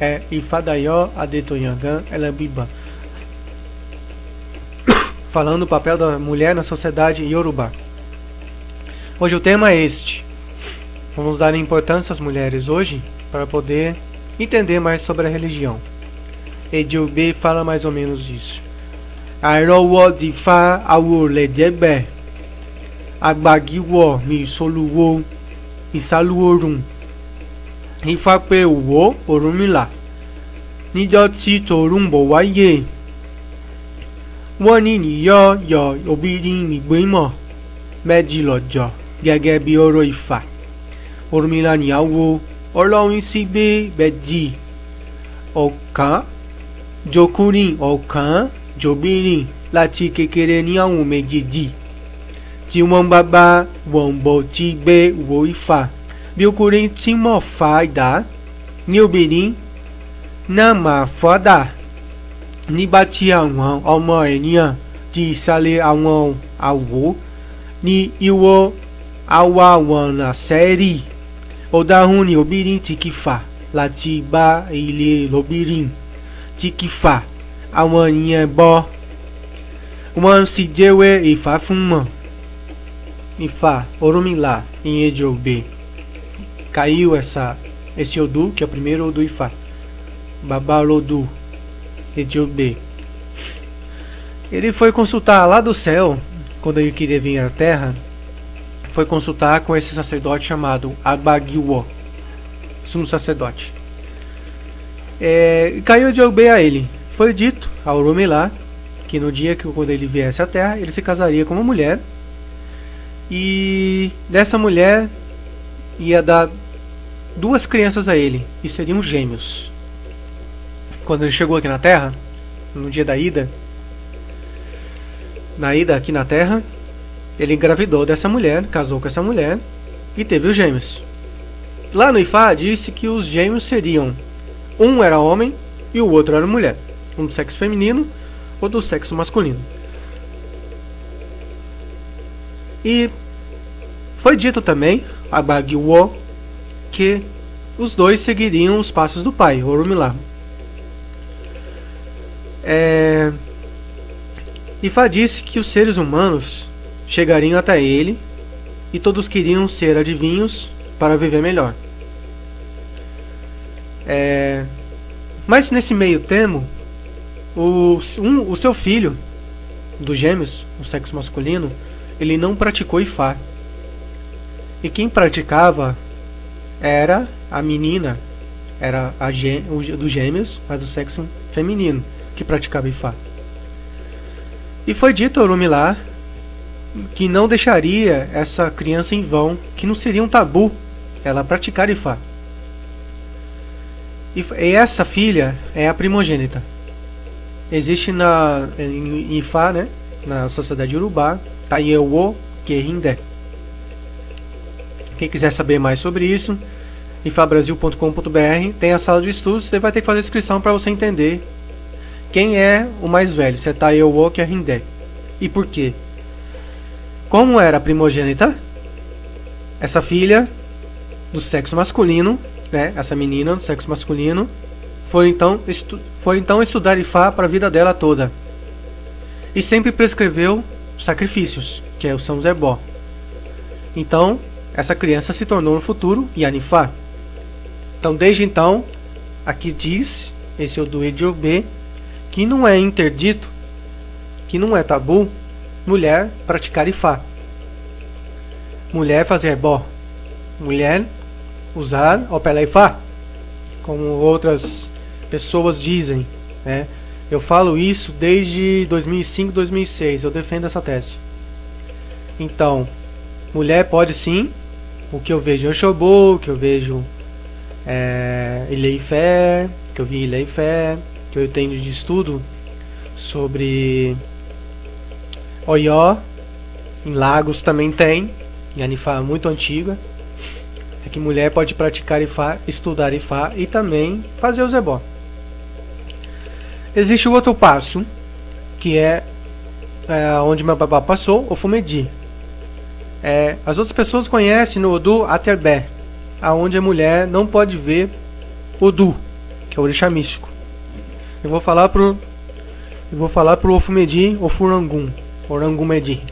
é Ifadayó Adetoyangan Elabiba, falando do papel da mulher na sociedade Yorubá. Hoje o tema é este. Vamos dar importância às mulheres hoje para poder entender mais sobre a religião. Ejiobe fala mais ou menos isso. Àìrọ́wọ́ dífá awo lẹ́jẹ̀gbẹ́, agbagiwọ̀ mi soluwo ìsálúorùn, Ifá pé òwò Ọ̀rúnmìlà níjọ́ tí tòrún bọ̀ wáyé. Wọ́n ní níyọ́ yọ obìnrin nígbìmọ̀ méjì lọ́jọ́ gẹ́gẹ́ bí ọ̀rọ̀ Ifá. Ọ̀rúnmìlà níyàwó Ọlọ́run sì gbé méjì, ọ̀kan jọkùnrin ọ̀kan jọbìnrin láti kékeré ní àwọn méjèèjì tí wọ́n bá wọn bọ̀ tí gbé wo Ifá. Bí ọkùnrin tí mọ̀ fà dá ní obìnrin náà máa fọ́dà nígbà tí àwọn ọmọ ènìyàn ti ìsàlẹ̀ àwọn àwò ní ìwọ̀ àwa wọn àṣẹ́rì. Ọ̀dáhùn ni obìnrin tí kì fà láti bá ilé lóbìnrin tí kì fà àwọn ènìyàn bọ́. Wọ́n sì jẹ́wé Ifá fún mọ̀. Ifá, Ọ̀rúnmìlà em Ejiobe. Caiu esse Odu, que é o primeiro Odu Ifá. Babalodu, Ejiobe. Ele foi consultar lá do céu, quando ele queria vir à terra, foi consultar com esse sacerdote chamado Agbagiwọ̀, sumo sacerdote. Caiu Ejiobe a ele. Foi dito a Ọ̀rúnmìlà que no dia que quando ele viesse à terra, ele se casaria com uma mulher, e dessa mulher ia dar 2 crianças a ele, e seriam gêmeos. Quando ele chegou aqui na Terra, no dia da ida, aqui na Terra, ele engravidou dessa mulher, casou com essa mulher e teve os gêmeos. Lá no Ifá disse que os gêmeos seriam, um era homem e o outro era mulher, um do sexo feminino ou do sexo masculino. E foi dito também a Agbagiwọ̀ que os dois seguiriam os passos do pai, Ọ̀rúnmìlà. Ifá disse que os seres humanos chegariam até ele e todos queriam ser adivinhos para viver melhor. Mas nesse meio termo, o seu filho dos gêmeos, o sexo masculino, ele não praticou Ifá. E quem praticava era a menina, era dos gêmeos, mas do sexo feminino, que praticava Ifá. E foi dito a Ọ̀rúnmìlà que não deixaria essa criança em vão, que não seria um tabu ela praticar Ifá. E essa filha é a primogênita. Existe em Ifá, né, na sociedade Yorubá, Tayewo Kerindé. Quem quiser saber mais sobre isso, ifabrasil.com.br, tem a sala de estudos. Você vai ter que fazer a inscrição para você entender quem é o mais velho, se é Tayewo Kerindé e por quê. Como era a primogênita, essa filha do sexo masculino, né, essa menina do sexo masculino, foi então estudar Ifá para a vida dela toda. E sempre prescreveu sacrifícios, que é o São Zebó. Então, essa criança se tornou no futuro Yanifá. Então, desde então, aqui diz, esse é o do Ejiobe, que não é interdito, que não é tabu, mulher praticar Ifá. Mulher fazer Ebó. Mulher usar Opela Ifá, como outras pessoas dizem, né? Eu falo isso desde 2005, 2006, eu defendo essa tese. Então, mulher pode sim, o que eu vejo em Oxobô, o que eu vejo Ilé-Ifé, que eu vi em Ilé-Ifé, que eu tenho de estudo sobre Oió, em Lagos também tem, Yanifá muito antiga, é que mulher pode praticar Ifá, estudar Ifá e também fazer o Zebó. Existe o outro passo, que é onde meu babá passou, o Fumedi. As outras pessoas conhecem no Odu Aterbé, aonde a mulher não pode ver Odu, que é o orixá místico. Eu vou falar pro Ofumedi Ofurangum, Orangumedi,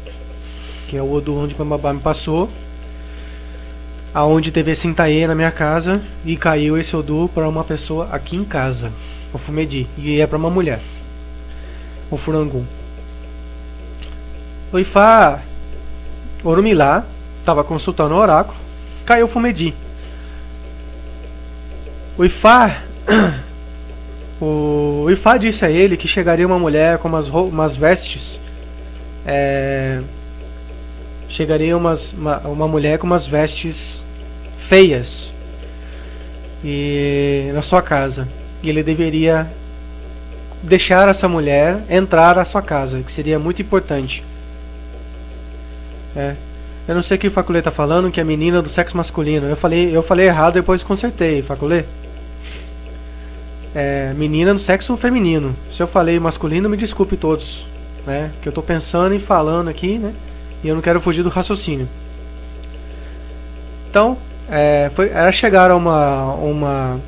que é o Odu onde Bambabá me passou, aonde teve esse Intaê na minha casa e caiu esse Odu para uma pessoa aqui em casa, Ofumedi, e é para uma mulher, Ofurangum. O Ifá Orumilá estava consultando o oráculo, caiu Ofumedi. O Ifá disse a ele que chegaria uma mulher com umas vestes, chegaria uma mulher com umas vestes feias na sua casa, e ele deveria deixar essa mulher entrar à sua casa, que seria muito importante. Eu não sei o que o Faculê está falando, que é menina do sexo masculino. Eu falei errado, depois consertei, Faculê. Menina do sexo feminino. Se eu falei masculino, me desculpe todos, né? Que eu estou pensando e falando aqui, né? E eu não quero fugir do raciocínio. Então, era chegar a uma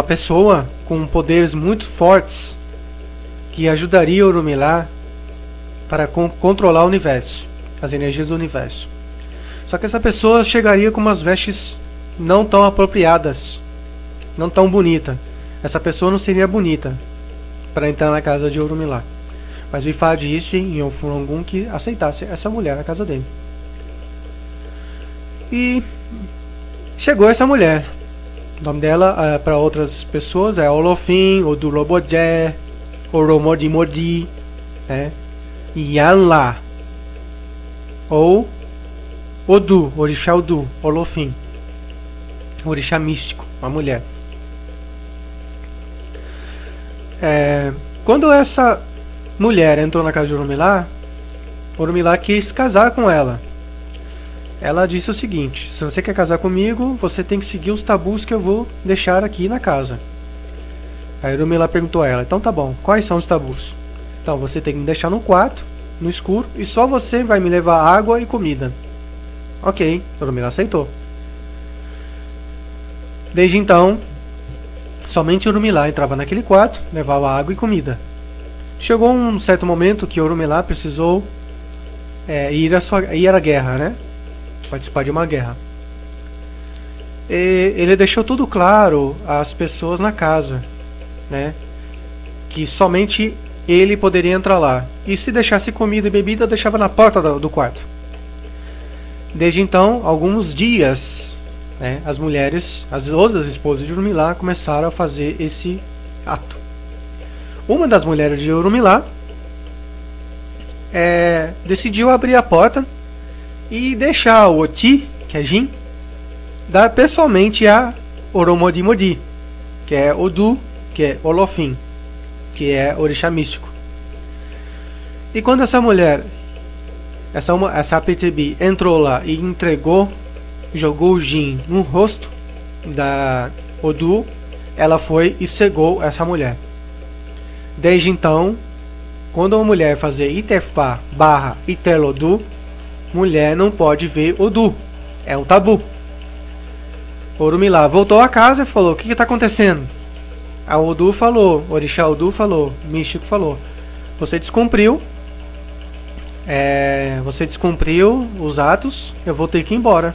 pessoa com poderes muito fortes que ajudaria o Orumilá para controlar o universo, as energias do universo. Só que essa pessoa chegaria com umas vestes não tão apropriadas, não tão bonita. Essa pessoa não seria bonita para entrar na casa de Orumilá. Mas o Ifá disse em Ofurangum que aceitasse essa mulher na casa dele. E chegou essa mulher. O nome dela, para outras pessoas, é Olofim, Odulobodé, Oromodimodi, Yanla, ou Odu, orixá Odu, Olofim, orixá místico, uma mulher. Quando essa mulher entrou na casa de Orumilá, Orumilá quis casar com ela. Ela disse o seguinte: se você quer casar comigo, você tem que seguir os tabus que eu vou deixar aqui na casa. Aí Orumilá perguntou a ela: então tá bom, quais são os tabus? Então você tem que me deixar no quarto, no escuro, e só você vai me levar água e comida. Ok, Orumilá aceitou. Desde então, somente Orumilá entrava naquele quarto, levava água e comida. Chegou um certo momento que Orumilá precisou ir à guerra, né? Participar de uma guerra. E ele deixou tudo claro às pessoas na casa, né? Que somente ele poderia entrar lá. E se deixasse comida e bebida, deixava na porta do quarto. Desde então, alguns dias, né, as mulheres, as outras esposas de Orumilá, começaram a fazer esse ato. Uma das mulheres de Orumilá decidiu abrir a porta e deixar o Oti, que é Jin, dar pessoalmente a Oromodimodi, que é Odu, que é Olofim, que é orixá místico. E quando essa mulher, essa Apetibi, entrou lá e jogou o Jin no rosto da Odu, ela foi e cegou essa mulher. Desde então, quando uma mulher fazer Itefá / Itelodu, mulher não pode ver Odu. É um tabu. Orumilá voltou a casa e falou: o que está acontecendo? A Odu falou, orixá Odu falou, místico falou: você descumpriu os atos, eu vou ter que ir embora.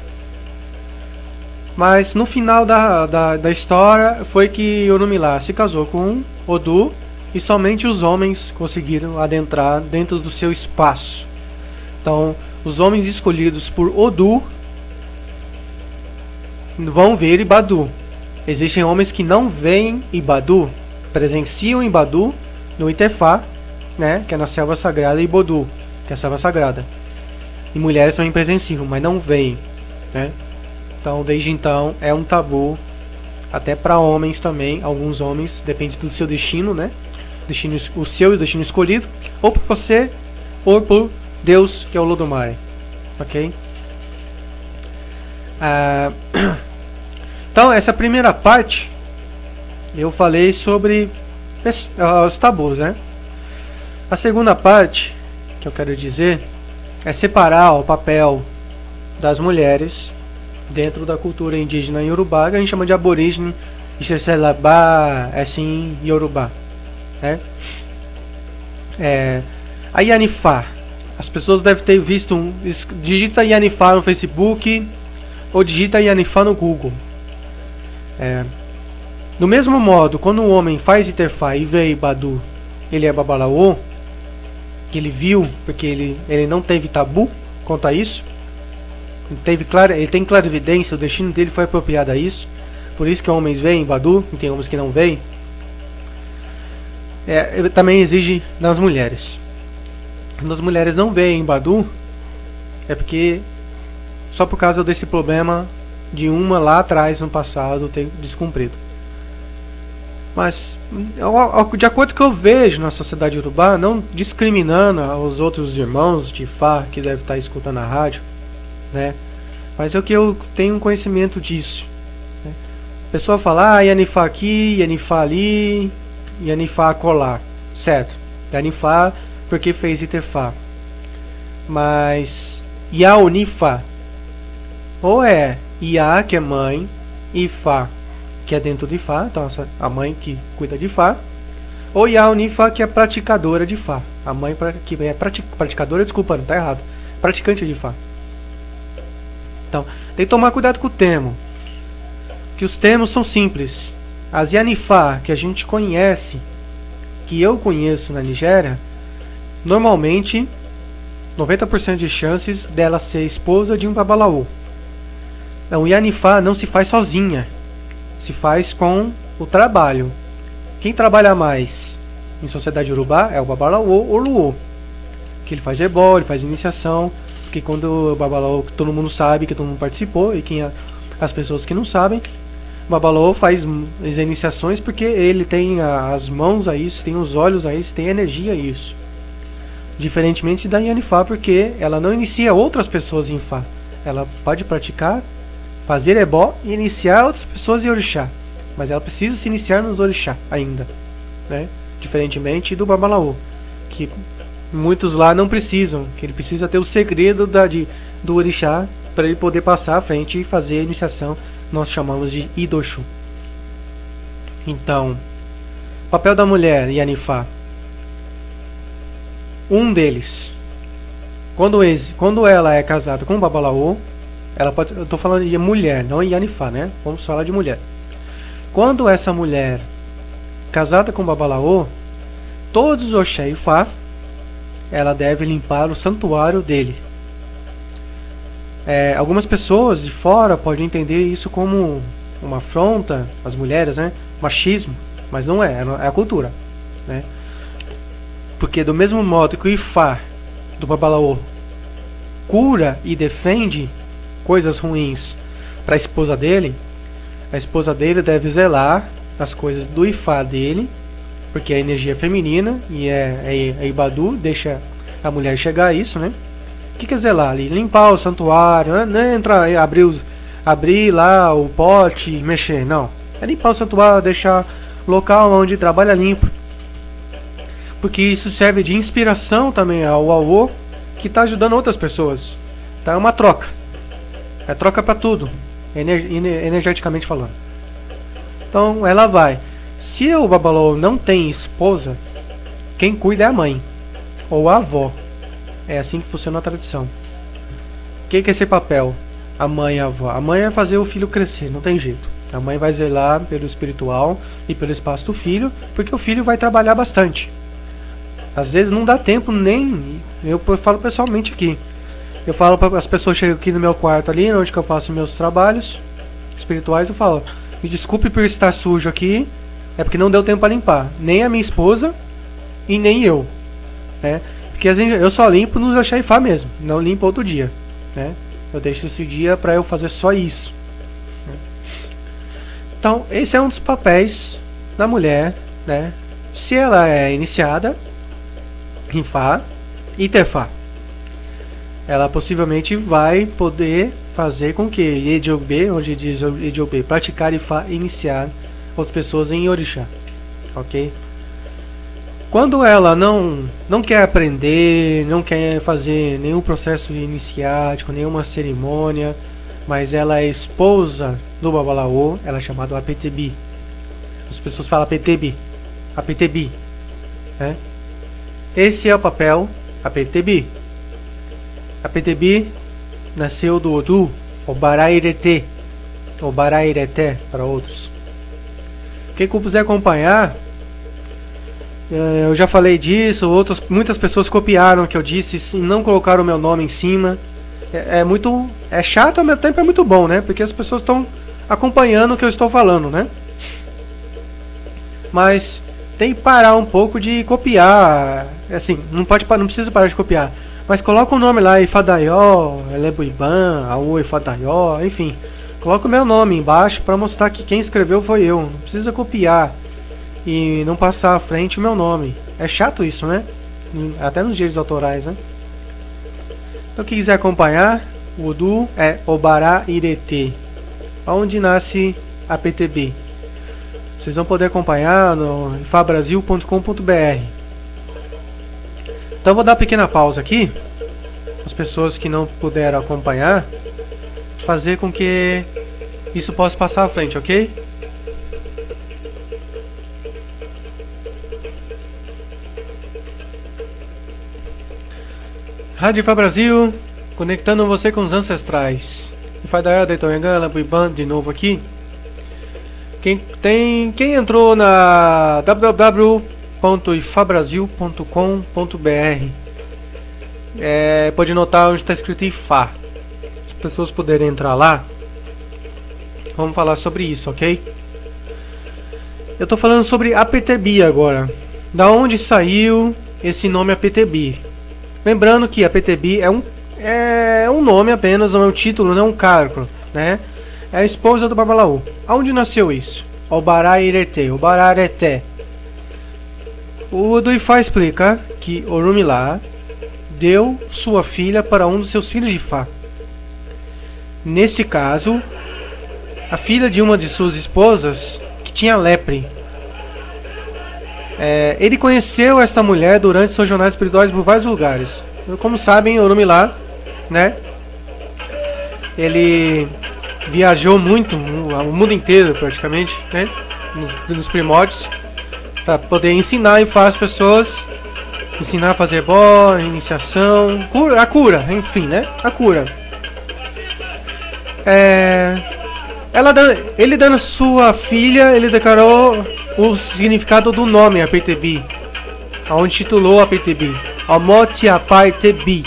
Mas no final da história foi que Orumilá se casou com Odu e somente os homens conseguiram adentrar dentro do seu espaço. Então, os homens escolhidos por Odu vão ver Ibadu. Existem homens que não veem Ibadu, presenciam Ibadu no Itefá, né, que é na selva sagrada, e Bodu, que é a selva sagrada. E mulheres também presenciam, mas não veem, né? Então, desde então, é um tabu, até para homens também. Alguns homens, depende do seu destino, né? O seu destino escolhido, ou por você, ou por Deus, que é o Olodumare. Ok? Então, essa primeira parte eu falei sobre os tabus, né? A segunda parte que eu quero dizer é separar o papel das mulheres dentro da cultura indígena iorubá, que a gente chama de aborígene Ixexelabá, é assim em Yorubá, né? A Yanifá, as pessoas devem ter visto, digita Yanifá no Facebook ou digita Yanifá no Google. Do mesmo modo, quando o homem faz Iterfá e vê Badu, ele é Babalaô, que ele viu, porque ele não teve tabu quanto a isso, ele tem clarividência, o destino dele foi apropriado a isso, por isso que homens veem Badu, e tem homens que não veem. Também exige nas mulheres. Quando as mulheres não veem Badu, é porque só por causa desse problema de uma lá atrás, no passado, ter descumprido. Mas, de acordo com o que eu vejo na sociedade urubá, não discriminando os outros irmãos de Ifá que devem estar escutando a rádio, né? Mas é o que eu tenho conhecimento disso, né? A pessoa fala, Yanifá aqui, Yanifá ali, Yanifá acolá, certo? Yanifá porque fez Iterfá. Mas Yaunifá, ou é Ia, que é mãe, Ifá, que é dentro de Fá, então a mãe que cuida de Fá, ou Yaunifá, que é praticadora de Fá, a mãe que é praticadora, desculpa, não está errado, praticante de Fá. Então, tem que tomar cuidado com o termo, que os termos são simples. As Yanifá que a gente conhece, que eu conheço na Nigéria, normalmente 90% de chances dela ser esposa de um Babalaô. Então, Yanifá não se faz sozinha, se faz com o trabalho. Quem trabalha mais em sociedade urubá é o Babalaô ou Luô, que ele faz ebó, ele faz iniciação, porque quando o Babalaô, que todo mundo sabe, que todo mundo participou, e as pessoas que não sabem, o Babalaô faz as iniciações porque ele tem as mãos a isso, tem os olhos a isso, tem energia a isso. Diferentemente da Yanifá, porque ela não inicia outras pessoas em Fá. Ela pode praticar, fazer ebó e iniciar outras pessoas em orixá, mas ela precisa se iniciar nos orixá ainda, né? Diferentemente do Babalaô, que muitos lá não precisam, que ele precisa ter o segredo do orixá para ele poder passar à frente e fazer a iniciação. Nós chamamos de Idoshu. Então, papel da mulher Yanifá. Um deles, quando ela é casada com o Babalaô, ela pode, eu estou falando de mulher, não Yanifá, né? Vamos falar de mulher. Quando essa mulher casada com o Babalaô, todos os Oxé e Fá, ela deve limpar o santuário dele. Algumas pessoas de fora podem entender isso como uma afronta às mulheres, né? Machismo, mas não é a cultura, né? Porque do mesmo modo que o Ifá do Babalaô cura e defende coisas ruins para a esposa dele deve zelar as coisas do Ifá dele, porque a energia é feminina e é Ibadu, deixa a mulher chegar a isso, né? O que é zelar ali? Limpar o santuário, não é entrar, abrir lá o pote, mexer, não. É limpar o santuário, deixar o local onde trabalha limpo. Porque isso serve de inspiração também ao avô, que está ajudando outras pessoas. Tá? É uma troca. É troca para tudo, energeticamente falando. Então ela vai. Se o Babalaô não tem esposa, quem cuida é a mãe ou a avó. É assim que funciona a tradição. O que é esse papel? A mãe e a avó. A mãe vai fazer o filho crescer, não tem jeito. A mãe vai zelar pelo espiritual e pelo espaço do filho, porque o filho vai trabalhar bastante. Às vezes não dá tempo nem... Eu falo pessoalmente aqui. Eu falo para as pessoas que chegam aqui no meu quarto ali, onde que eu faço meus trabalhos espirituais, eu falo, me desculpe por estar sujo aqui, é porque não deu tempo para limpar. Nem a minha esposa e nem eu, né? Porque eu só limpo nos Oxé e Fá mesmo, não limpo outro dia, né? Eu deixo esse dia para eu fazer só isso, né? Então, esse é um dos papéis da mulher, né? Se ela é iniciada em Fá e Iterfá, ela possivelmente vai poder fazer com que Ejiobe, onde diz Ejiobe, praticar Ifá e iniciar outras pessoas em Orixá, ok? Quando ela não quer aprender, não quer fazer nenhum processo iniciático, nenhuma cerimônia, mas ela é esposa do Babalaô, ela é chamada Apetebi, As pessoas falam APTB. APTB. Né? Esse é o papel APTB. APTB nasceu do Odu, Obarairete, Obarairete para outros. Quem quiser acompanhar, eu já falei disso, muitas pessoas copiaram o que eu disse e não colocaram o meu nome em cima. É chato, ao mesmo tempo é muito bom, né? Porque as pessoas estão acompanhando o que eu estou falando, né? Mas tem que parar um pouco de copiar. Assim, não precisa parar de copiar. Mas coloca o nome lá, Ifadaió, Elebuiban, Aú Ifadaió, enfim. Coloca o meu nome embaixo para mostrar que quem escreveu foi eu. Não precisa copiar e não passar à frente o meu nome. É chato isso, né? Até nos direitos autorais, né? Então quem quiser acompanhar, o Odu é Obarairete, onde nasce a PTB. Vocês vão poder acompanhar no ifabrasil.com.br. Então vou dar uma pequena pausa aqui, as pessoas que não puderam acompanhar, fazer com que isso possa passar à frente, ok? Rádio Ifá Brasil, conectando você com os ancestrais. Ifadaiá de Itoiangã, Buiban, de novo aqui. Quem entrou na www.ifabrasil.com.br pode notar onde está escrito Ifá. As pessoas puderem entrar lá, vamos falar sobre isso, ok? Eu estou falando sobre APTB agora. Da onde saiu esse nome APTB? Lembrando que APTB é um nome apenas, não é um título, não é um cargo, né? É a esposa do Babalaú. Aonde nasceu isso? Obarairete, Obararete. O Odu Ifá explica que Orumilá deu sua filha para um dos seus filhos de Ifá. Nesse caso, a filha de uma de suas esposas que tinha lepre. Ele conheceu esta mulher durante suas jornadas espirituais por vários lugares. Como sabem, Orumilá, né? Ele viajou muito, o mundo inteiro praticamente, né? Nos primórdios, para poder ensinar e fazer as pessoas, ensinar a fazer bó, iniciação, a cura, enfim, né? A cura. Ele dando sua filha, ele declarou o significado do nome APTB, onde titulou APTB, Omoti Apai Tebi.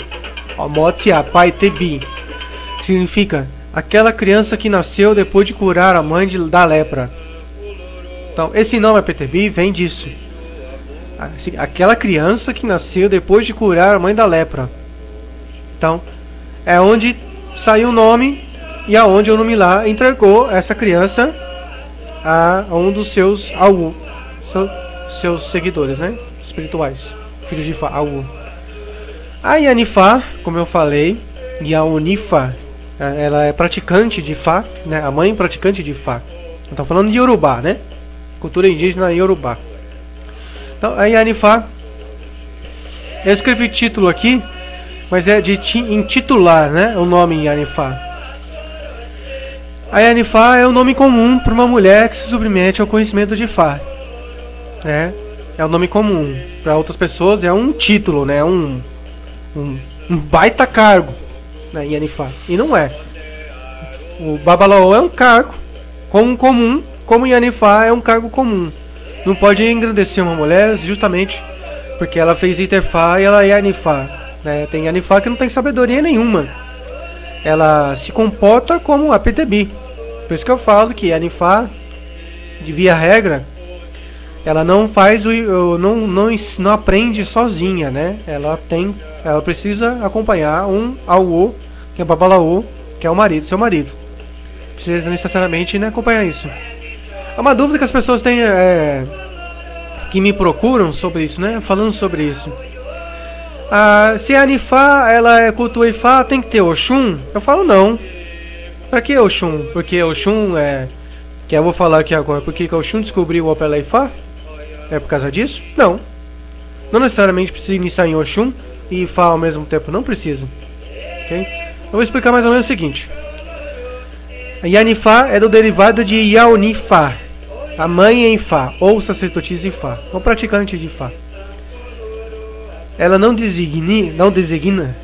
Omoti Apai Tebi significa aquela criança que nasceu depois de curar a mãe da lepra. Então, esse nome APTB vem disso. Aquela criança que nasceu depois de curar a mãe da lepra. Então, é onde saiu o nome e aonde o Orumilá entregou essa criança a um dos seus seus seguidores, né? Espirituais, filhos de Ifá, Aú. A Yanifá, como eu falei, e a Unifa, ela é praticante de Ifá, né? A mãe praticante de Ifá. Estou falando de Yorubá, né? Cultura indígena Yorubá. Então, a Yanifá, eu escrevi título aqui, mas é de intitular, né? O nome Yanifá. A Yanifá é um nome comum para uma mulher que se submete ao conhecimento de Ifá, né? É um nome comum. Para outras pessoas é um título, né? Um baita cargo, né? Yanifá. E não é. O Babalaô é um cargo comum, como Yanifá é um cargo comum. Não pode engrandecer uma mulher justamente porque ela fez Itefá e ela é Yanifá, né? Tem Yanifá que não tem sabedoria nenhuma. Ela se comporta como a PTB. Por isso que eu falo que a Yanifá, de via regra, ela não faz não aprende sozinha, né? Ela precisa acompanhar um Aú, que é Babalaô, que é o marido, seu marido. Precisa necessariamente, né, acompanhar isso. É uma dúvida que as pessoas têm, que me procuram sobre isso, né? Falando sobre isso. Se a Yanifá, ela cultua Ifá, tem que ter Oxum? Eu falo não. Pra que Oxum? Porque Oxum que eu vou falar aqui agora. Porque Oxum descobriu o Opela Ifá? É por causa disso? Não. Não necessariamente precisa iniciar em Oxum e Ifá ao mesmo tempo. Não precisa. Ok? Eu vou explicar mais ou menos o seguinte. A Yanifá é do derivado de Yaunifá. a mãe em Ifá, ou sacerdotisa Ifá, ou praticante de Ifá, ela não designa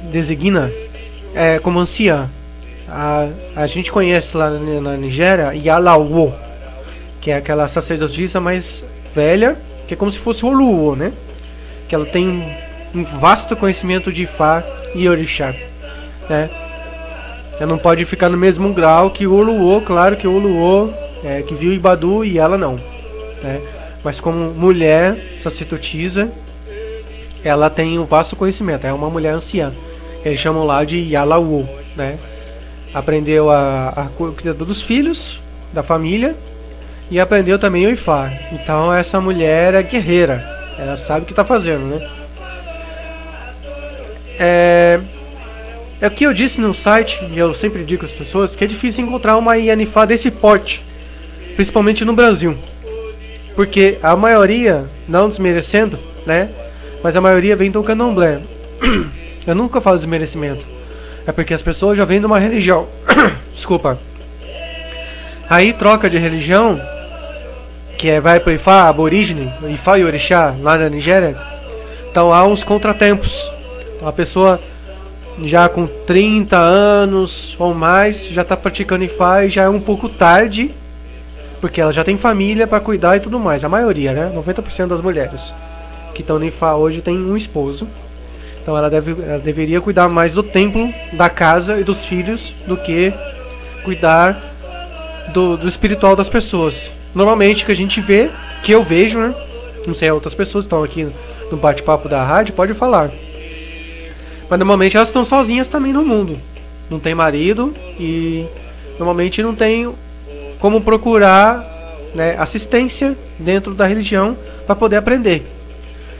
como anciã. A gente conhece lá na Nigéria Yalawo, que é aquela sacerdotisa mais velha, que é como se fosse Oluwo, né? Que ela tem um vasto conhecimento de Ifá e Orixá, né? Ela não pode ficar no mesmo grau que o Oluwo, claro que o Oluwo que viu Ibadu e ela não, né? Mas como mulher sacerdotisa, ela tem um vasto conhecimento, é uma mulher anciã, que eles chamam lá de Yalawo, né? Aprendeu a cuidar dos filhos, da família, e aprendeu também o Ifá. Então essa mulher é guerreira, ela sabe o que está fazendo, né? É o que eu disse no site, e eu sempre digo às pessoas, que é difícil encontrar uma Yanifá desse porte, principalmente no Brasil. Porque a maioria, não desmerecendo, né? Mas a maioria vem do candomblé. Eu nunca falo desmerecimento. É porque as pessoas já vêm de uma religião. Desculpa. Aí troca de religião, que vai para Ifá, aborígene, Ifá e Orixá, lá na Nigéria. Então há uns contratempos. Uma pessoa já com 30 anos ou mais já está praticando Ifá e já é um pouco tarde, porque ela já tem família para cuidar e tudo mais. A maioria, né? 90% das mulheres que estão no Ifá hoje tem um esposo. Então ela deveria cuidar mais do templo, da casa e dos filhos do que cuidar do espiritual das pessoas. Normalmente que a gente vê, que eu vejo, né? Não sei, outras pessoas estão aqui no bate-papo da rádio, pode falar. Mas normalmente elas estão sozinhas também no mundo. Não tem marido e normalmente não tem como procurar, né, assistência dentro da religião para poder aprender.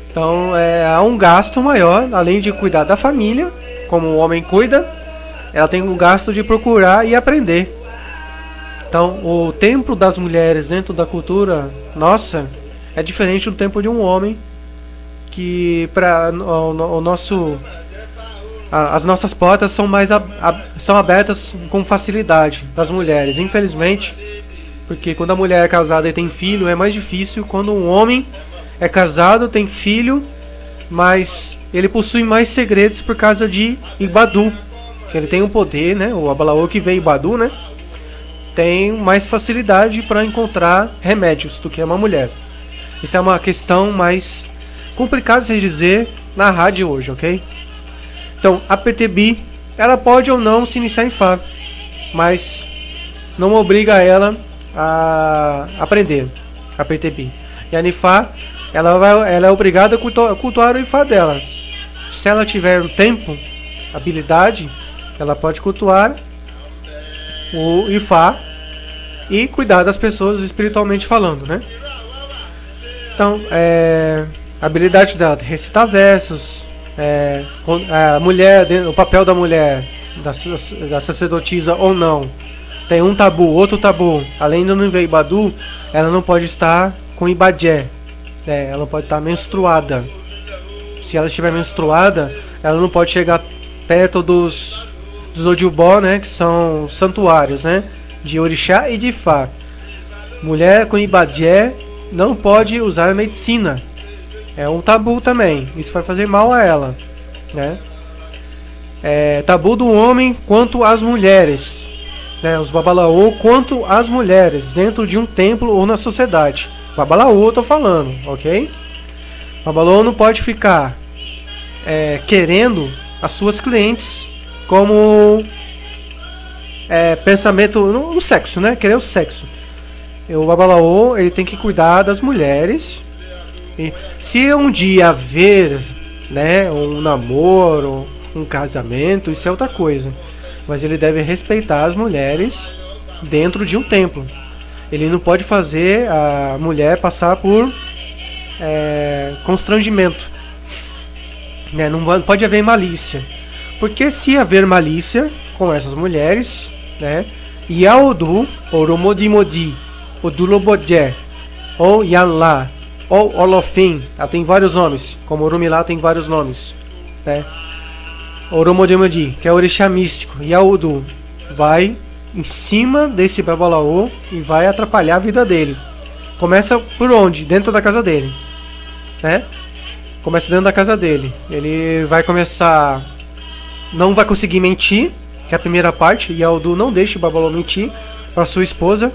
Então há um gasto maior, além de cuidar da família, como o homem cuida, ela tem um gasto de procurar e aprender. Então o tempo das mulheres dentro da cultura nossa é diferente do tempo de um homem, que as nossas portas são são abertas com facilidade das mulheres, infelizmente, porque quando a mulher é casada e tem filho é mais difícil. Quando um homem é casado, tem filho, mas ele possui mais segredos por causa de Ibadu, que ele tem um poder, né? O Abalaô que veio Ibadu, né? Tem mais facilidade para encontrar remédios do que uma mulher. Isso é uma questão mais complicada de dizer na rádio hoje, ok? Então, a PTB, ela pode ou não se iniciar em Fá, mas não obriga ela a aprender a PTB. E a Nifá, ela é obrigada a cultuar o Ifá dela. Se ela tiver tempo, habilidade, ela pode cultuar o Ifá e cuidar das pessoas espiritualmente falando, né? Então, a habilidade dela de recitar versos, a mulher, o papel da mulher, da sacerdotisa ou não, tem um tabu, outro tabu. Além do nível Ibadu, ela não pode estar com Ibadjé, ela pode estar menstruada. Se ela estiver menstruada, ela não pode chegar perto dos Ojubó, né, que são santuários, né, de Orixá e de Ifá. Mulher com Ibadjé não pode usar medicina. É um tabu também. Isso vai fazer mal a ela, né? Tabu do homem quanto às mulheres, né? Os babalaô quanto às mulheres dentro de um templo ou na sociedade. Babalaô eu tô falando, ok? Babalaô não pode ficar querendo as suas clientes como pensamento no sexo, né? Querer o sexo. O babalaô, ele tem que cuidar das mulheres. E se um dia haver, né, um namoro, um casamento, isso é outra coisa. Mas ele deve respeitar as mulheres dentro de um templo. Ele não pode fazer a mulher passar por constrangimento, né? Não pode haver malícia. Porque se haver malícia com essas mulheres, né, Yaodu, Oromodimodi, Odulobodjé, ou Yanlá, ou Olofim, ela tem vários nomes, como Orumilá tem vários nomes, né? Oromodimodi, que é o orixá místico, Yaodu, vai em cima desse babalaô e vai atrapalhar a vida dele. Começa por onde? Dentro da casa dele, né? Começa dentro da casa dele. Ele vai começar... Não vai conseguir mentir, que é a primeira parte. E Yaldu não deixa o Babalô mentir para sua esposa,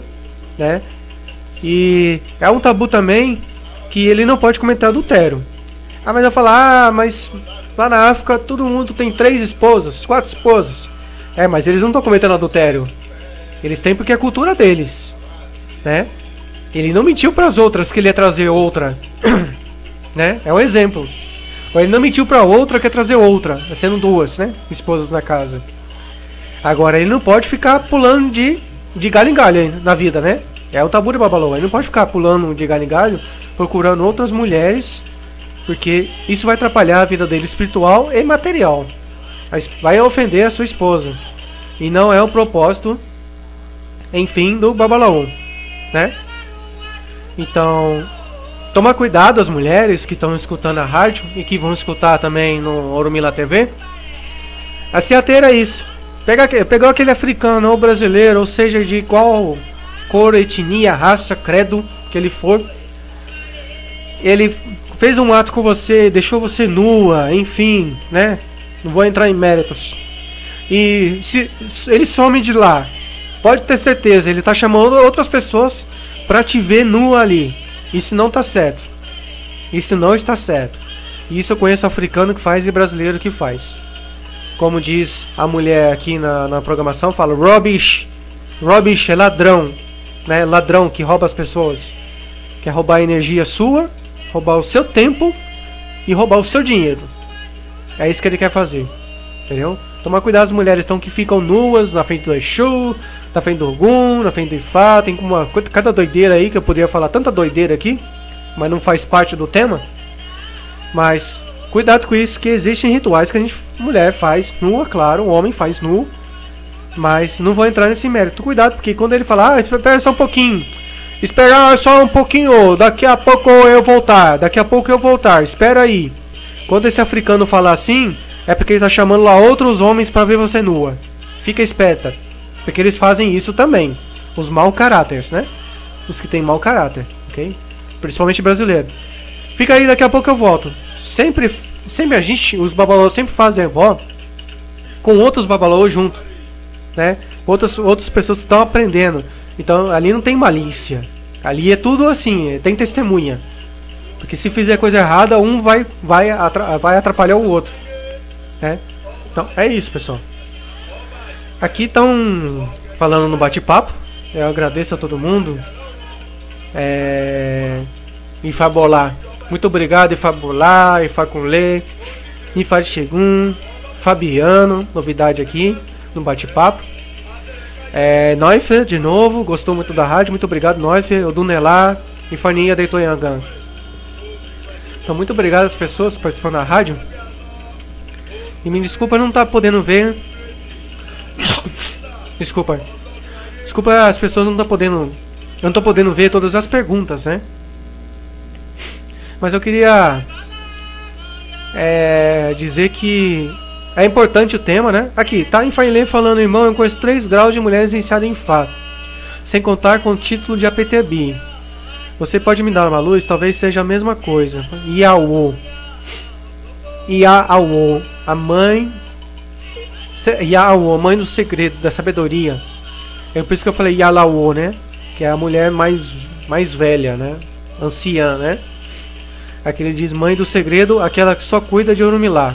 né? E é um tabu também que ele não pode cometer adultério. Ah, mas eu falo, mas lá na África todo mundo tem 3 esposas, 4 esposas. É, mas eles não estão cometendo adultério. Eles têm porque é a cultura deles, né? Ele não mentiu para as outras que ele ia trazer outra, né? É um exemplo. Ou ele não mentiu para outra que ia trazer outra, sendo 2, né? Esposas na casa. Agora ele não pode ficar pulando de galho em galho na vida, né? É o tabu de Babalô. Ele não pode ficar pulando de galho em galho, procurando outras mulheres, porque isso vai atrapalhar a vida dele espiritual e material. Vai ofender a sua esposa. E não é o propósito, enfim, do Babalaô, né? Então, toma cuidado as mulheres que estão escutando a rádio e que vão escutar também no Oromila TV. A se ater a isso. Pegou aquele africano ou brasileiro, ou seja, de qual cor, etnia, raça, credo que ele for. Ele fez um ato com você, deixou você nua, enfim, né? Não vou entrar em méritos. E se ele some de lá, pode ter certeza, ele está chamando outras pessoas para te ver nua ali. Isso não está certo. Isso não está certo. Isso eu conheço africano que faz e brasileiro que faz. Como diz a mulher aqui na programação, fala rubbish. Rubbish é ladrão, né? Ladrão que rouba as pessoas. Quer roubar a energia sua, roubar o seu tempo e roubar o seu dinheiro. É isso que ele quer fazer, entendeu? Tomar cuidado as mulheres então que ficam nuas na frente do Exu, na frente do Ogum, na frente do Ifá. Tem cada doideira aí que eu poderia falar tanta doideira aqui, mas não faz parte do tema. Mas cuidado com isso, que existem rituais que a mulher faz nua, claro, o homem faz nu, mas não vou entrar nesse mérito. Cuidado, porque quando ele fala, espera só um pouquinho, esperar só um pouquinho, daqui a pouco eu voltar, espera aí. Quando esse africano falar assim, é porque ele está chamando lá outros homens para ver você nua. Fica esperta, porque eles fazem isso também, os mau caráteres, né? Os que têm mau caráter, ok? Principalmente brasileiro. Fica aí, daqui a pouco eu volto. Sempre os babalôs sempre fazem voto com outros babalôs junto, né? Outras pessoas que estão aprendendo. Então ali não tem malícia. Ali é tudo assim, tem testemunha. Porque se fizer coisa errada, um vai atrapalhar o outro, né? Então é isso, pessoal. Aqui estão falando no bate-papo. Eu agradeço a todo mundo. Ifabolá, muito obrigado. Ifabolá, Ifacunlê, Ifaxegum, Fabiano, novidade aqui no bate-papo. Noifer, de novo, gostou muito da rádio, muito obrigado, Noifer, Odunelá, Ifaninha Deitoyangan. Então, muito obrigado às pessoas que participam da rádio. E me desculpa não estar podendo ver. Desculpa as pessoas não estão podendo. Eu não estou podendo ver todas as perguntas, né? Mas eu queria dizer que é importante o tema, né? Aqui, tá em Failê falando, irmão, eu conheço 3 graus de mulheres iniciadas em Fá, sem contar com o título de APTB. Você pode me dar uma luz? Talvez seja a mesma coisa. Iaô, a mãe. Iaô, a mãe do segredo, da sabedoria. É por isso que eu falei Yalaô, né? Que é a mulher mais velha, né? Anciã, né? Aqui ele diz mãe do segredo, aquela que só cuida de Orumilá.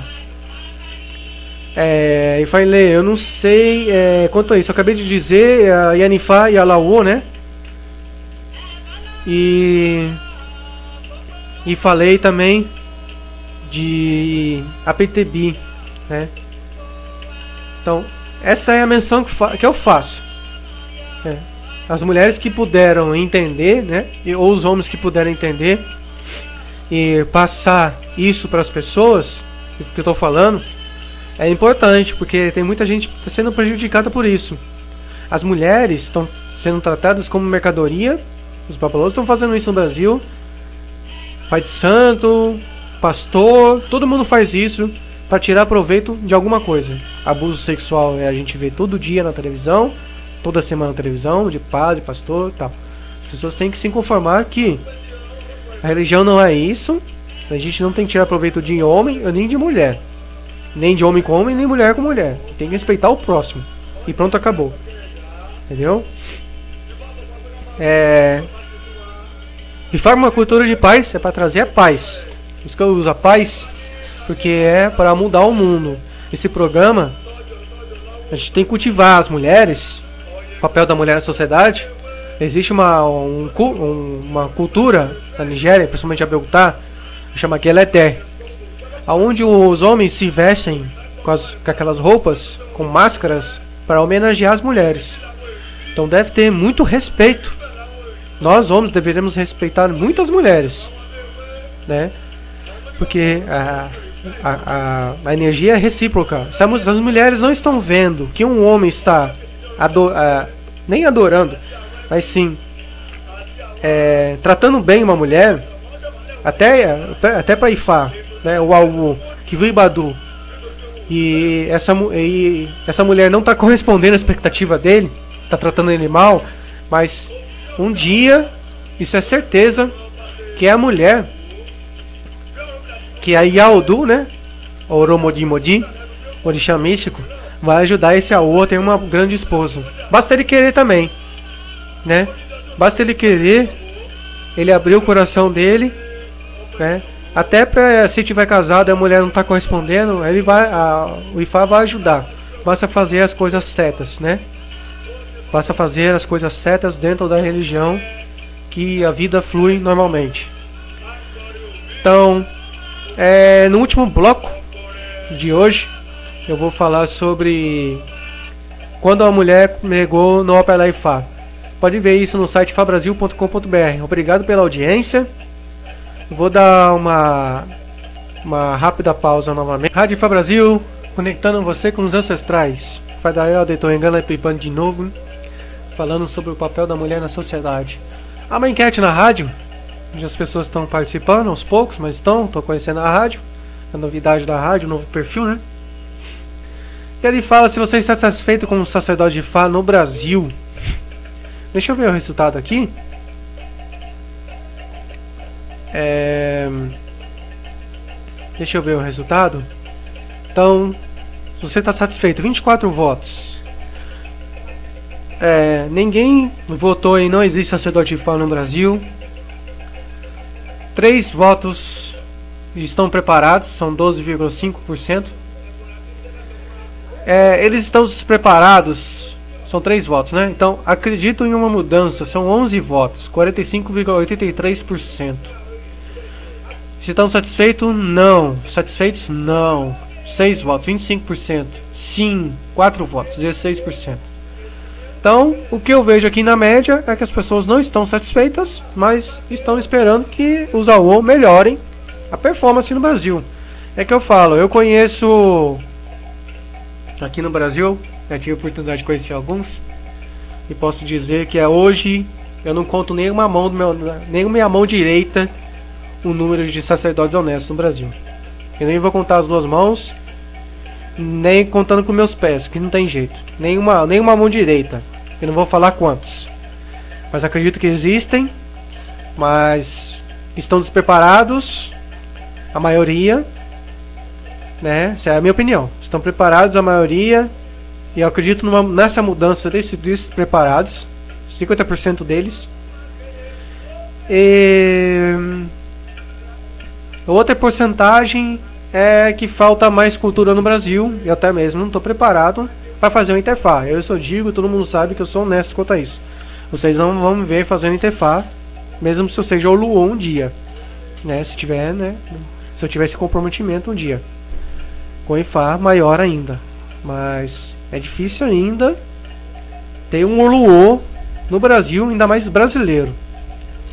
E falei, eu não sei quanto a isso. Eu acabei de dizer Yanifá e Alaô, né? E falei também de APTB, né? Então, essa é a menção que eu faço. As mulheres que puderam entender, né? Ou os homens que puderam entender e passar isso para as pessoas, que eu estou falando, é importante, porque tem muita gente que está sendo prejudicada por isso. As mulheres estão sendo tratadas como mercadoria. Os babalôs estão fazendo isso no Brasil. Pai de santo, pastor, todo mundo faz isso para tirar proveito de alguma coisa. Abuso sexual a gente vê todo dia na televisão, toda semana na televisão, de padre, pastor e tal. pessoas têm que se conformar que a religião não é isso. A gente não tem que tirar proveito de homem nem de mulher. Nem de homem com homem, nem mulher com mulher. Tem que respeitar o próximo. E pronto, acabou. Entendeu? Reforma uma cultura de paz é para trazer a paz. Por isso que eu uso a paz, porque é para mudar o mundo. Esse programa, a gente tem que cultivar as mulheres, o papel da mulher na sociedade. Existe uma cultura na Nigéria, principalmente a Abeokuta, que chama Geleté, onde os homens se vestem com aquelas roupas, com máscaras, para homenagear as mulheres. Então deve ter muito respeito. Nós, homens, deveríamos respeitar muito as mulheres, né? Porque a energia é recíproca. Se as mulheres não estão vendo que um homem está nem adorando, mas sim tratando bem uma mulher, até para Ifá, né, o Awu, que viu Ibadu, e essa mulher não está correspondendo à expectativa dele, está tratando ele mal, mas um dia, isso é certeza, que a mulher, que a Yaodu, né, Oromodimodi, orixá místico, vai ajudar esse Awu a ter uma grande esposa. Basta ele querer também, né? Basta ele querer, ele abrir o coração dele, né? Até pra, se tiver casado e a mulher não está correspondendo, o Ifá vai ajudar. Basta fazer as coisas certas, né? Basta fazer as coisas certas dentro da religião, que a vida flui normalmente. Então, no último bloco de hoje, eu vou falar sobre quando a mulher negou no Opera Ifá. Pode ver isso no site fabrasil.com.br. Obrigado pela audiência. Vou dar uma rápida pausa novamente. Rádio Ifá Brasil, conectando você com os ancestrais. Fadael de Toengana Pipando de novo, falando sobre o papel da mulher na sociedade. Há uma enquete na rádio, onde as pessoas estão participando aos poucos, mas estão conhecendo a rádio, a novidade da rádio, o novo perfil, né? E ele fala se você está satisfeito com o sacerdote de Ifá no Brasil. Deixa eu ver o resultado aqui. Deixa eu ver o resultado. Então, se você está satisfeito, 24 votos. Ninguém votou em não existe sacerdote de Ifá no Brasil. 3 votos estão preparados, são 12,5%. Eles estão despreparados, são 3 votos, né? Então, acredito em uma mudança, são 11 votos, 45,83%. Se estão satisfeitos, não. Satisfeitos, não. 6 votos, 25%. Sim, 4 votos, 16%. Então, o que eu vejo aqui na média é que as pessoas não estão satisfeitas, mas estão esperando que os AO melhorem a performance no Brasil. É que eu falo, eu conheço aqui no Brasil, já tive a oportunidade de conhecer alguns, e posso dizer que hoje eu não conto nem uma mão direita o número de sacerdotes honestos no Brasil. Eu nem vou contar as 2 mãos, nem contando com meus pés, que não tem jeito. Nem uma mão direita. Eu não vou falar quantos. Mas acredito que existem, mas estão despreparados, a maioria, né? Essa é a minha opinião. Estão preparados a maioria, e eu acredito nessa mudança desses despreparados, 50% deles. Outra porcentagem é que falta mais cultura no Brasil. Eu até mesmo não estou preparado para fazer um Interfá. Eu só digo, todo mundo sabe que eu sou honesto quanto a isso. Vocês não vão me ver fazendo Interfá, mesmo se eu seja o Luo um dia, né? Se tiver, né? Se eu tiver esse comprometimento um dia com Ifá, maior ainda. Mas é difícil ainda ter um Luo no Brasil, ainda mais brasileiro,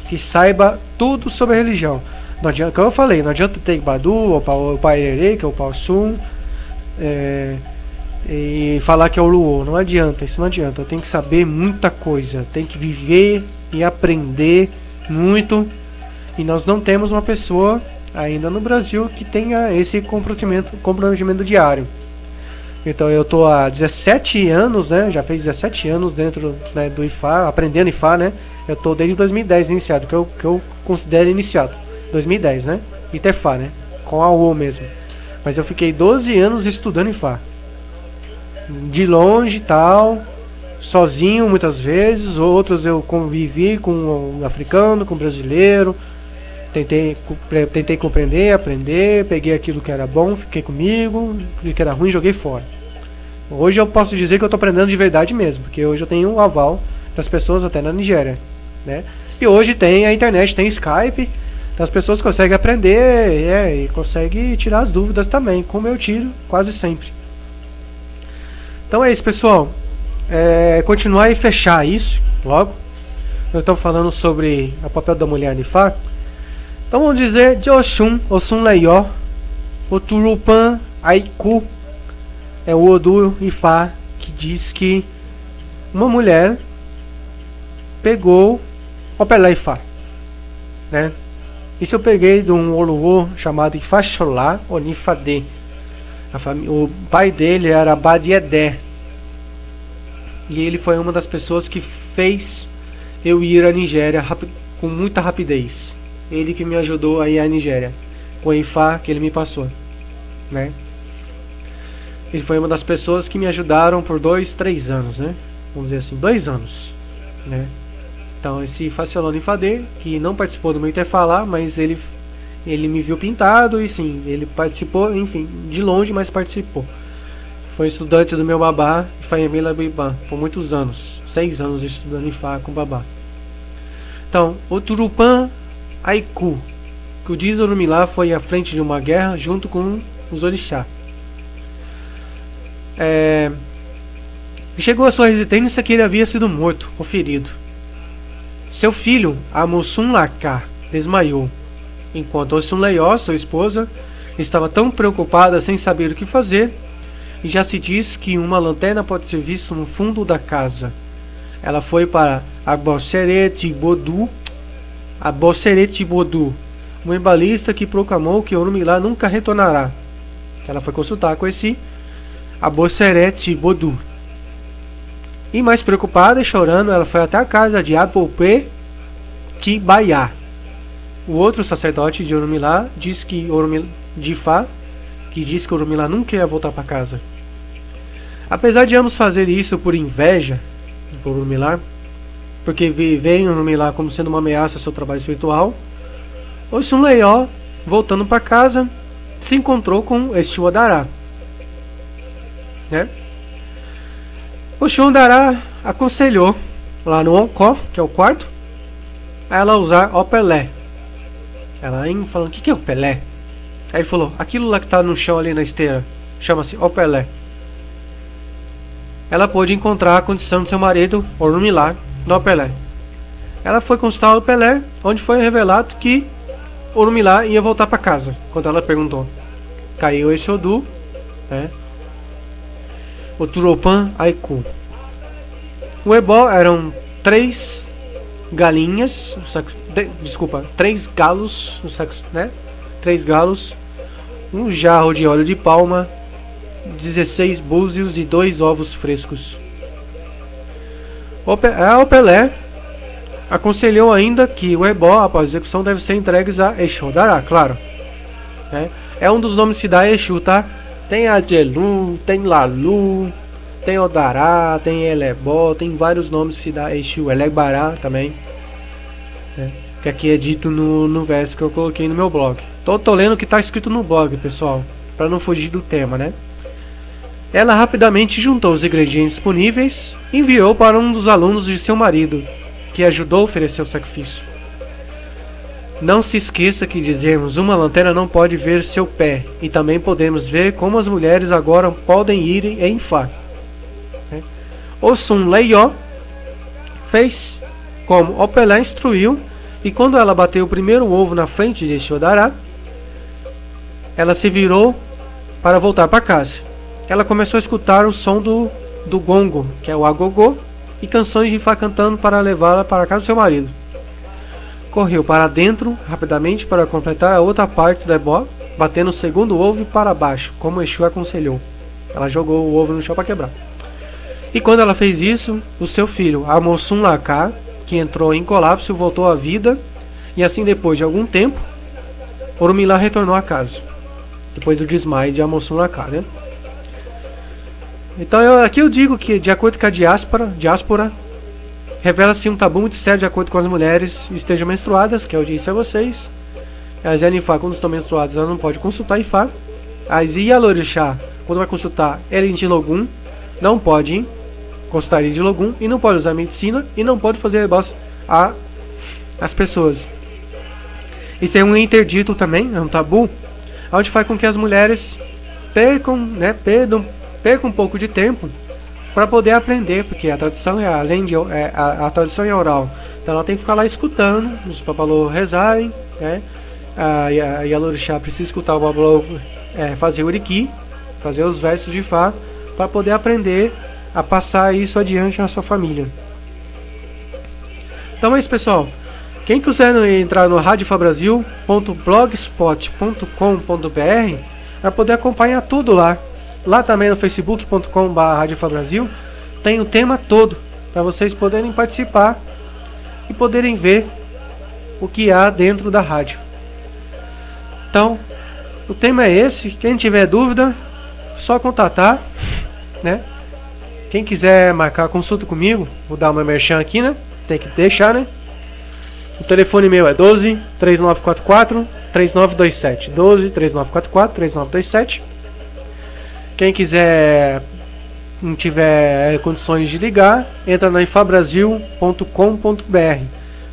que saiba tudo sobre a religião. Não adianta, como eu falei, não adianta ter Badu, o Pairerê, que é o Pausum, e falar que é o Luo. Não adianta, isso não adianta. Eu tenho que saber muita coisa, tenho que viver e aprender muito. E nós não temos uma pessoa ainda no Brasil que tenha esse comprometimento diário. Então eu tô há 17 anos, né? Já fez 17 anos dentro, né, do Ifá, aprendendo Ifá, né? Eu tô desde 2010 iniciado, que eu considero iniciado. 2010, né? Itefá, né? Com a U mesmo. Mas eu fiquei 12 anos estudando Ifá. De longe e tal, sozinho muitas vezes, outros eu convivi com um africano, com um brasileiro. Tentei compreender, aprender, peguei aquilo que era bom, fiquei comigo, o que era ruim, joguei fora. Hoje eu posso dizer que eu estou aprendendo de verdade mesmo, porque hoje eu tenho um aval das pessoas até na Nigéria, né? E hoje tem a internet, tem Skype, então as pessoas conseguem aprender e conseguem tirar as dúvidas também, como eu tiro quase sempre. Então é isso, pessoal. Continuar e fechar isso logo. Eu estou falando sobre o papel da mulher no Ifá. Então vamos dizer de Oxum, Oxum Leió, o Turupan Aiku, é o Odu Ifá, que diz que uma mulher pegou Opelé Ifá, né? Isso eu peguei de um Oluô chamado Ifáxolá Onifadê. O pai dele era Badiedé, e ele foi uma das pessoas que fez eu ir à Nigéria com muita rapidez. Ele que me ajudou a ir à Nigéria com o Ifá que ele me passou, né? Ele foi uma das pessoas que me ajudaram por 2, 3 anos, né? Vamos dizer assim, 2 anos, né? Então esse Ifáxolá Onifadê, que não participou do meu Itefá lá, mas ele me viu pintado e sim, ele participou, enfim, de longe, mas participou. Foi estudante do meu babá, Ifá-Yemila Bibá, por muitos anos, 6 anos estudando Ifá com babá. Então, o Turupan Aiku, que o diz Orumilá foi à frente de uma guerra junto com os orixá. Chegou à sua residência que ele havia sido morto ou ferido. Seu filho, Amosun Laká, desmaiou, enquanto Oxum Leió, sua esposa, estava tão preocupada sem saber o que fazer, e já se diz que uma lanterna pode ser vista no fundo da casa. Ela foi para Abosseret Bodu, um herbalista que proclamou que Orumilá nunca retornará. Ela foi consultar com esse Abosseret Bodu. E mais preocupada e chorando, ela foi até a casa de Abopé Tibaiá. O outro sacerdote de Orumilá diz que de Ifá, que diz que Orumilá nunca ia voltar para casa. Apesar de ambos fazer isso por inveja por Orumilá, porque veem Orumilá como sendo uma ameaça ao seu trabalho espiritual, Oxum Leió, voltando para casa, se encontrou com Exu Adará, né? Oxum Adará aconselhou lá no Oncó, que é o quarto, a ela usar Opelé. Ela falando, o que é Opelé? Aí ele falou, aquilo lá que está no chão ali na esteira, chama-se Opelé. Ela pôde encontrar a condição de seu marido, Orumilá, no Opelé. Ela foi consultar o Opelé, onde foi revelado que Orumilá ia voltar para casa, quando ela perguntou. Caiu esse Odu, né? O Turupan Aiku. O ebó eram 3 galinhas, 3 galos, né? 3 galos, um jarro de óleo de palma, 16 búzios e 2 ovos frescos. A Opelé aconselhou ainda que o ebó, após a execução, deve ser entregue a Exu Adará, claro. É um dos nomes que se dá a Exu, tá? Tem Adjelu, tem Lalu, tem Odará, tem Elebó, tem vários nomes que se dá a Exu, Elebará também, né? Que aqui é dito no verso que eu coloquei no meu blog. Tô lendo o que está escrito no blog, pessoal, para não fugir do tema, né? Ela rapidamente juntou os ingredientes disponíveis e enviou para um dos alunos de seu marido, que ajudou a oferecer o sacrifício. Não se esqueça que dizemos uma lanterna não pode ver seu pé, e também podemos ver como as mulheres agora podem ir em Ifá. Oxum Leió fez como Opelé instruiu, e quando ela bateu o primeiro ovo na frente de Exu Adará, ela se virou para voltar para casa. Ela começou a escutar o som do gongo, que é o agogô, e canções de Ifá cantando para levá-la para a casa do seu marido. Correu para dentro rapidamente para completar a outra parte do ebó, batendo o segundo ovo para baixo, como Exu aconselhou. Ela jogou o ovo no chão para quebrar. E quando ela fez isso, o seu filho, Amosun Laká, que entrou em colapso voltou à vida, e assim depois de algum tempo, Orumilá retornou à casa, depois do desmaio de Amosunaka, né? Então aqui eu digo que, de acordo com a diáspora, revela-se um tabu muito sério de acordo com as mulheres estejam menstruadas, que eu disse a vocês. As Yanifá, quando estão menstruadas, elas não podem consultar Ifá. As Yalorixá, quando vai consultar Erintilogum, não pode consultar Erintilogum, e não pode usar medicina, e não pode fazer rebote às pessoas. Isso é um interdito também, é um tabu, onde faz com que as mulheres percam um pouco de tempo para poder aprender, porque a tradição é além de a tradição é oral, então ela tem que ficar lá escutando os babalô rezarem, né? A Yalorixá precisa escutar o babalô fazer o uriki, fazer os versos de Fá, para poder aprender a passar isso adiante na sua família. Então é isso, pessoal. Quem quiser entrar no radiofabrasil.blogspot.com.br vai poder acompanhar tudo lá. Lá também no facebook.com/radiofabrasil tem o tema todo para vocês poderem participar e poderem ver o que há dentro da rádio. Então, o tema é esse. Quem tiver dúvida, só contatar, né? Quem quiser marcar consulta comigo, vou dar uma merchan aqui, né? Tem que deixar, né? O telefone meu é 12 3944 3927. 12 3944 3927. Quem quiser, não tiver condições de ligar, entra na ifabrasil.com.br,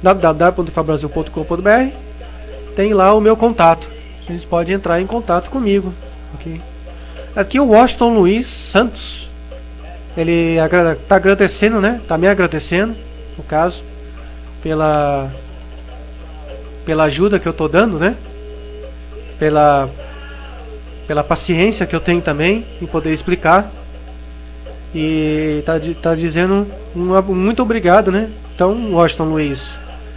www.ifabrasil.com.br. Tem lá o meu contato. Vocês podem entrar em contato comigo. Okay? Aqui o Washington Luiz Santos, ele está agradecendo, né? Está me agradecendo, no caso, pela ajuda que eu estou dando, né? Pela paciência que eu tenho também em poder explicar. E tá dizendo muito obrigado, né? Então, Washington Luiz,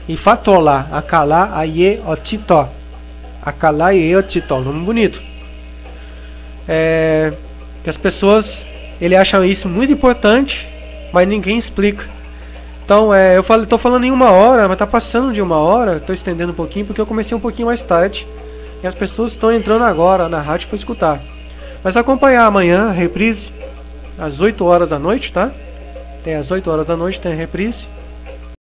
e Fatola, Akalá Aie Otitó, Akalá Aie Otitó, nome bonito. Que as pessoas acham isso muito importante, mas ninguém explica. Então, tô falando em 1 hora, mas tá passando de 1 hora, tô estendendo um pouquinho porque eu comecei um pouquinho mais tarde. E as pessoas estão entrando agora na rádio para escutar. Mas acompanhar amanhã a reprise às 8 horas da noite, tá? Às 8 horas da noite tem a reprise.